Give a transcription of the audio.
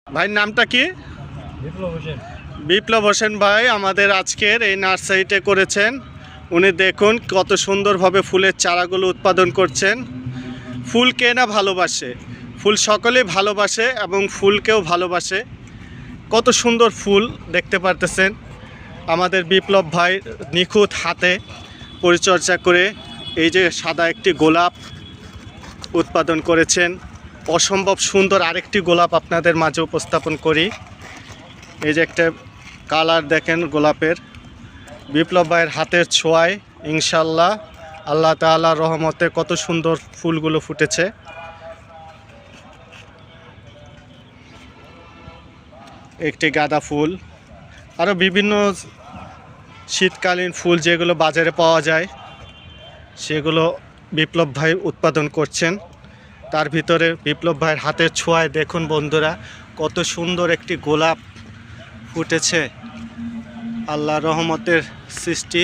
ভাই নামটা কি? বিপ্লব হোসেন ভাই আমাদের আজকের এই নার্সারিতে করেছেন। উনি দেখুন কত সুন্দরভাবে ফুলের চারাগুলো উৎপাদন করছেন। ফুল কে না ভালোবাসে, ফুল সকলেই ভালোবাসে এবং ফুলকেও ভালোবাসে। কত সুন্দর ফুল দেখতে পারতেছেন। আমাদের বিপ্লব ভাই নিখুঁত হাতে পরিচর্যা করে এই যে সাদা একটি গোলাপ উৎপাদন করেছেন। অসম্ভব সুন্দর আরেকটি গোলাপ আপনাদের মাঝে উপস্থাপন করি। এই যে একটা কালার দেখেন গোলাপের, বিপ্লব ভাইয়ের হাতের ছোঁয়ায় ইনশাল্লাহ আল্লাহ তাআলার রহমতে কত সুন্দর ফুলগুলো ফুটেছে। একটি গাঁদা ফুল, আরও বিভিন্ন শীতকালীন ফুল যেগুলো বাজারে পাওয়া যায় সেগুলো বিপ্লব ভাই উৎপাদন করছেন। তার ভিতরে বিপ্লব ভাইয়ের হাতের ছোঁয়ায় দেখুন বন্ধুরা কত সুন্দর একটি গোলাপ ফুটেছে। আল্লাহ রহমতের সৃষ্টি।